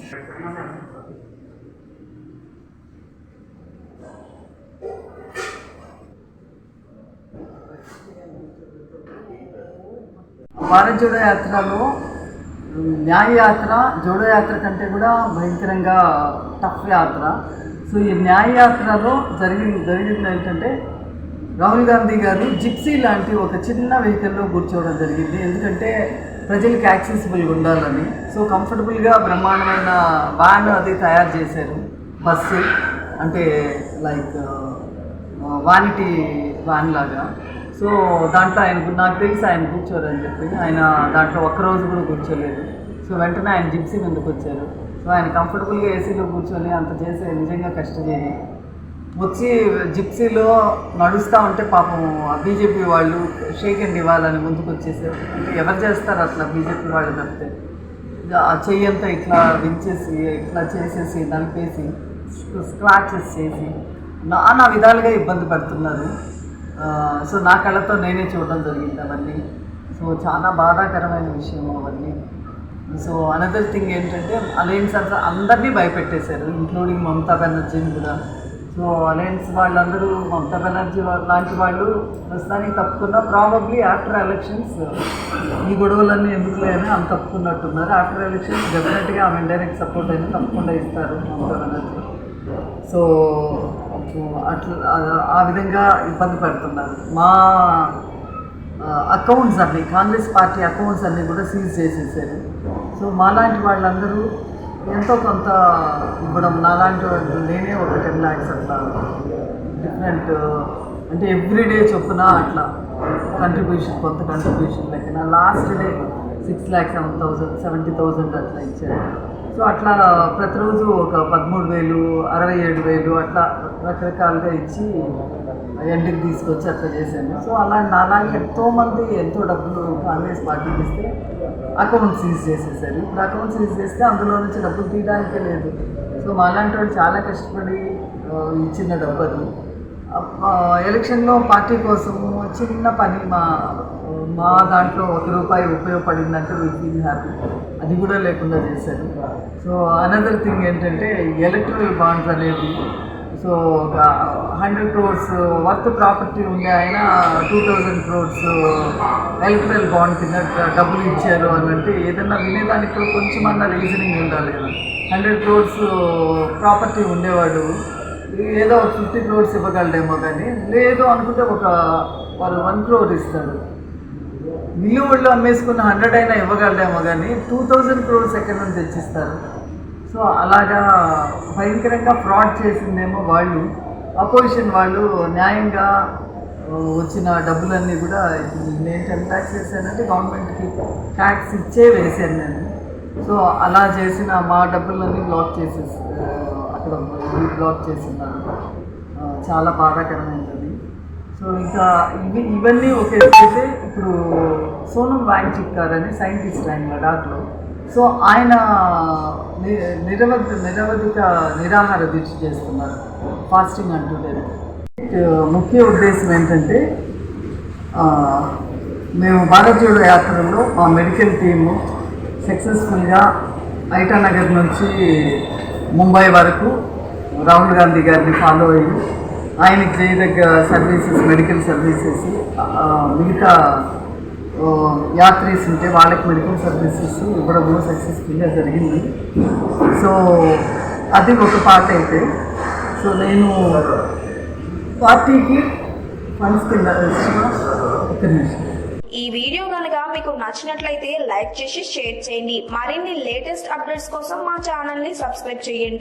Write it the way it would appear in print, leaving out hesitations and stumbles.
భారత్ జోడో యాత్రలో న్యాయ యాత్ర జోడో యాత్ర కంటే కూడా భయంకరంగా టఫ్ యాత్ర. సో ఈ న్యాయ యాత్రలో జరిగింది ఏంటంటే రాహుల్ గాంధీ గారు జిప్సీ లాంటి ఒక చిన్న వెహికల్లో కూర్చోవడం జరిగింది. ఎందుకంటే ప్రజలకు యాక్సెసిబుల్గా ఉండాలని. సో కంఫర్టబుల్గా బ్రహ్మాండమైన వ్యాన్ అది తయారు చేశారు. బస్సు అంటే లైక్ వానిటీ వ్యాన్ లాగా. సో దాంట్లో నాకు తెలిసి ఆయన కూర్చోరని చెప్పి ఆయన దాంట్లో ఒక్కరోజు కూడా కూర్చోలేదు. సో వెంటనే ఆయన జిప్సీ ముందుకు వచ్చారు. సో ఆయన కంఫర్టబుల్గా ఏసీలో కూర్చొని అంత చేసే నిజంగా కష్టజీవి వచ్చి జిప్సీలో నడుస్తూ ఉంటే పాపం బీజేపీ వాళ్ళు షేక్ అండ్ ఇవ్వాలని ముందుకు వచ్చేసారు. అంటే ఎవరు చేస్తారు అట్లా బీజేపీ వాళ్ళు తప్పితే. ఆ చెయ్యి అంతా ఇట్లా వించేసి ఇట్లా చేసేసి నలిపేసి స్క్రాచెస్ చేసి నానా విధాలుగా ఇబ్బంది పడుతున్నారు. సో నా కళ్ళతో నేనే చూడడం జరిగింది అవన్నీ. సో చాలా బాధాకరమైన విషయం అవన్నీ. సో అనదర్ థింగ్ ఏంటంటే అలయన్స్ అందరినీ భయపెట్టేశారు, ఇంక్లూడింగ్ మమతా బెనర్జీని కూడా. సో అలయన్స్ వాళ్ళందరూ మమతా బెనర్జీ లాంటి వాళ్ళు ప్రస్తుతానికి తప్పుకున్నా ప్రాబబ్లీ ఆఫ్టర్ ఎలక్షన్స్ ఈ గొడవలన్నీ ఎందుకులే అని అంత తప్పుకున్నట్టున్నారు. ఆఫ్టర్ ఎలక్షన్స్ డెఫినెట్గా ఆమె ఇండైరెక్ట్ సపోర్ట్ అయినా తప్పకుండా ఇస్తారు మమతా బెనర్జీ. సో అట్లా ఆ విధంగా ఇబ్బంది పడుతున్నారు. మా అకౌంట్స్ అన్నీ కాంగ్రెస్ పార్టీ అకౌంట్స్ అన్నీ కూడా సీజ్ చేసేసారు. సో మాలాంటి వాళ్ళందరూ ఎంతో కొంత ఇవ్వడం, నాలాంటి వాళ్ళు నేనే ఒక 10 lakhs అట్లా డిఫరెంట్ అంటే ఎవ్రీడే చొప్పున అట్లా కంట్రిబ్యూషన్ కొంత కంట్రిబ్యూషన్ లెక్కన లాస్ట్ డే 6,07,000 70,000 అట్లా ఇచ్చారు. సో అట్లా ప్రతిరోజు ఒక 13,000 67,000 అట్లా రకరకాలుగా ఇచ్చి ఎండికి తీసుకొచ్చి అట్లా చేశాను. సో అలాగే ఎంతోమంది ఎంతో డబ్బులు కాంగ్రెస్ పార్టీకి ఇస్తే అకౌంట్ సీజ్ చేసేసారు. ఇప్పుడు అకౌంట్ సీజ్ చేస్తే అందులో నుంచి డబ్బులు తీయడానికే లేదు. సో మాలాంటి వాళ్ళు చాలా కష్టపడి ఇచ్చిన డబ్బు అది ఎలక్షన్లో పార్టీ కోసం చిన్న పని మా దాంట్లో ₹1 ఉపయోగపడిందంటే వీ ఫీల్ హ్యాపీ. అది కూడా లేకుండా చేశారు. సో అనదర్ థింగ్ ఏంటంటే ఎలక్ట్రల్ బాండ్స్ అనేవి. సో ఒక 100 crores వర్త్ ప్రాపర్టీ ఉండే ఆయన 2,000 crores ఎలక్ట్రల్ బాండ్ కింద డబ్బులు ఇచ్చారు అని అంటే ఏదన్నా వినేదానికి కొంచెమన్నా రీజనింగ్ ఉండాలి కదా. 100 crores ప్రాపర్టీ ఉండేవాడు ఏదో 50 crores ఇవ్వగలడేమో, కానీ లేదు అనుకుంటే వాళ్ళు 1 crore ఇస్తాడు. మిల్లు ఒళ్ళు అమ్మేసుకున్న 100 అయినా ఇవ్వగలడేమో, కానీ 2,000 crores ఎక్కడి నుంచి తెచ్చిస్తారు. సో అలాగా భయంకరంగా ఫ్రాడ్ చేసిందేమో వాళ్ళు. అపోజిషన్ వాళ్ళు న్యాయంగా వచ్చిన డబ్బులన్నీ కూడా నేను 10 lakhs వేసానంటే గవర్నమెంట్కి ట్యాక్స్ ఇచ్చే వేసాను నేను. సో అలా చేసిన మా డబ్బులన్నీ బ్లాక్ చేసేసి అక్కడ బ్లాక్ చేస్తున్నారు. చాలా బాధాకరమైనది. సో ఇంకా ఇవన్నీ ఒకే అయితే ఇప్పుడు సోనం వాంగ్చుక్ అని సైంటిస్ట్ ఆయన లడాఖ్లో. సో ఆయన నిరవధిక నిరాహార దీక్ష చేస్తున్నారు, ఫాస్టింగ్ అంటుంటారు. ముఖ్య ఉద్దేశం ఏంటంటే మేము భారత్ జోడో యాత్రలో మా మెడికల్ టీము సక్సెస్ఫుల్గా ఐటానగర్ నుంచి ముంబై వరకు రాహుల్ గాంధీ గారిని ఫాలో అయ్యి ఆయనకి చేయదగ్గ సర్వీసెస్ మెడికల్ సర్వీసెస్ మిగతా యాత్రీస్ ఉంటే వాళ్ళకి మెడికల్ సర్వీసెస్ ఇవ్వడం సక్సెస్ఫుల్గా జరిగింది. సో అది ఒక పార్ట్ అయితే. సో నేను పార్టీకి ఫండ్స్ కింద ఒక నిమిషం. ఈ వీడియో కనుక మీకు నచ్చినట్లయితే లైక్ చేసి షేర్ చేయండి. మరిన్ని లేటెస్ట్ అప్డేట్స్ కోసం మా ఛానల్ ని సబ్స్క్రైబ్ చేయండి.